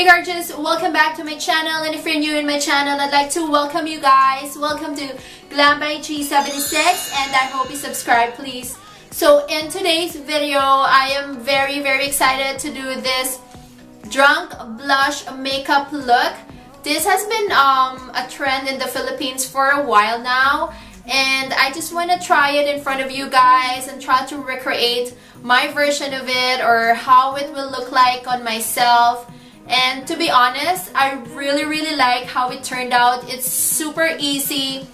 Hey gorgeous, welcome back to my channel, and if you're new in my channel, I'd like to welcome you guys. Welcome to Glam by G76, and I hope you subscribe please. So in today's video, I am very excited to do this drunk blush makeup look. This has been a trend in the Philippines for a while now, and I just want to try it in front of you guys and try to recreate my version of it or how it will look like on myself. And to be honest, I really like how it turned out. It's super easy,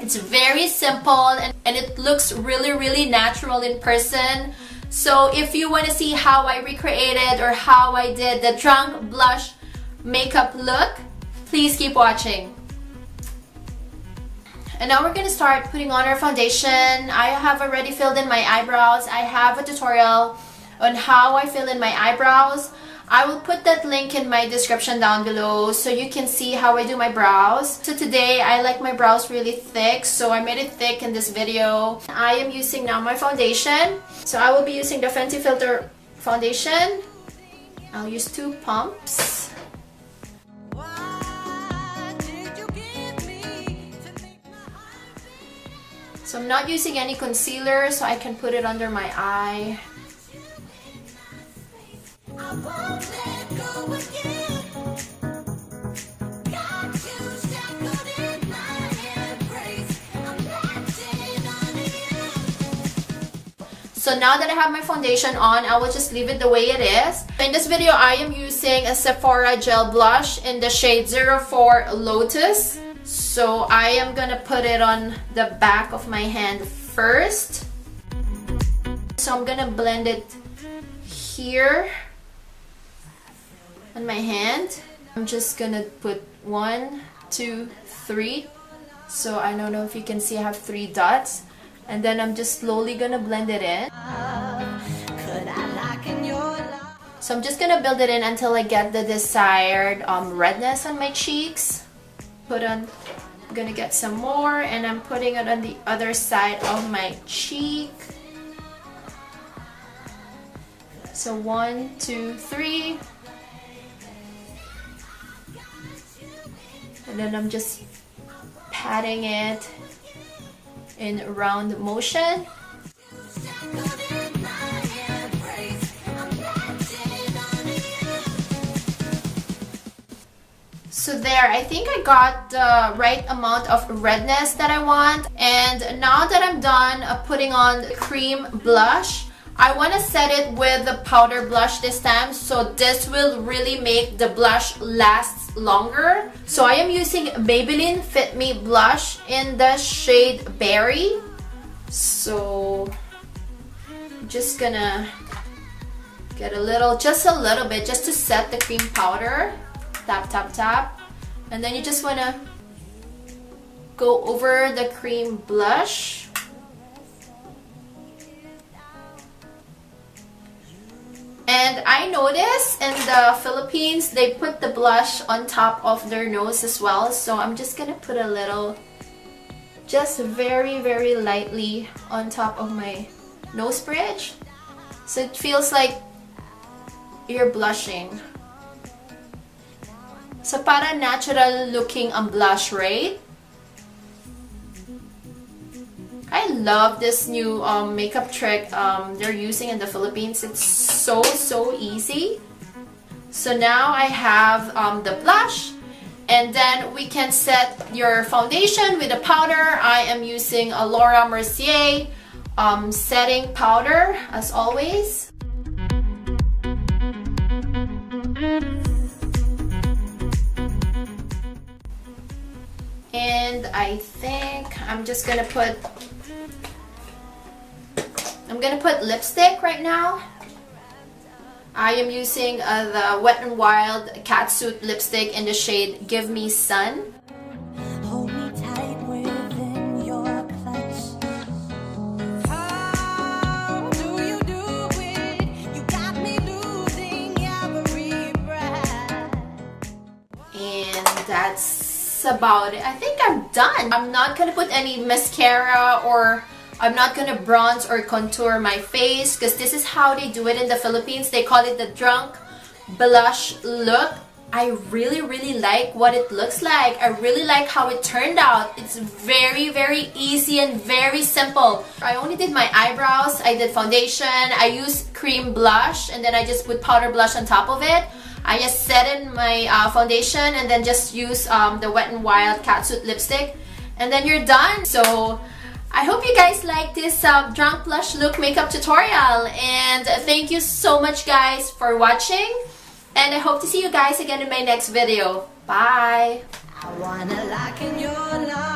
it's very simple, and it looks really natural in person. So if you want to see how I recreated or how I did the drunk blush makeup look, please keep watching. And now we're going to start putting on our foundation. I have already filled in my eyebrows. I have a tutorial on how I fill in my eyebrows. I will put that link in my description down below so you can see how I do my brows. So today I like my brows really thick, so I made it thick in this video. I am using now my foundation. So I will be using the Fenty Filter foundation. I'll use 2 pumps. So I'm not using any concealer, so I can put it under my eye. I won't let go again. Cashew shackled in my embrace. I'm latching on you. So now that I have my foundation on, I will just leave it the way it is. In this video, I am using a Sephora gel blush in the shade 04 Lotus. So I am gonna put it on the back of my hand first. So I'm gonna blend it here on my hand. I'm just gonna put 1, 2, 3. So I don't know if you can see I have 3 dots. And then I'm just slowly gonna blend it in. So I'm just gonna build it in until I get the desired redness on my cheeks. I'm gonna get some more, and I'm putting it on the other side of my cheek. So 1, 2, 3. And then I'm just patting it in round motion. So there, I think I got the right amount of redness that I want. And now that I'm done putting on the cream blush, I want to set it with the powder blush this time, so this will really make the blush last longer. So I am using Maybelline Fit Me blush in the shade Berry. So I'm just gonna get just a little bit, just to set the cream powder. Tap. And then you just want to go over the cream blush. And I noticed in the Philippines, they put the blush on top of their nose as well. So I'm just gonna put a little, just very lightly on top of my nose bridge. So it feels like you're blushing. So para natural looking ang blush, right? I love this new makeup trick they're using in the Philippines. It's so easy. So now I have the blush, and then we can set your foundation with a powder. I am using a Laura Mercier setting powder as always. And I think I'm just gonna put lipstick right now. I am using the Wet n Wild Catsuit lipstick in the shade Give Me Sun. Hold me tight within your clutch. How do you do it? You got me losing every breath. And that's about it. I think I'm done. I'm not gonna put any mascara, or I'm not gonna bronze or contour my face, because this is how they do it in the Philippines. They call it the drunk blush look. I really like what it looks like. I really like how it turned out. It's very easy and very simple. I only did my eyebrows, I did foundation, I used cream blush, and then I just put powder blush on top of it. I just set in my foundation and then just use the Wet n Wild Catsuit lipstick, and then you're done. So I hope you guys like this drunk blush look makeup tutorial, and thank you so much guys for watching, and I hope to see you guys again in my next video. Bye! I wanna lock in your life.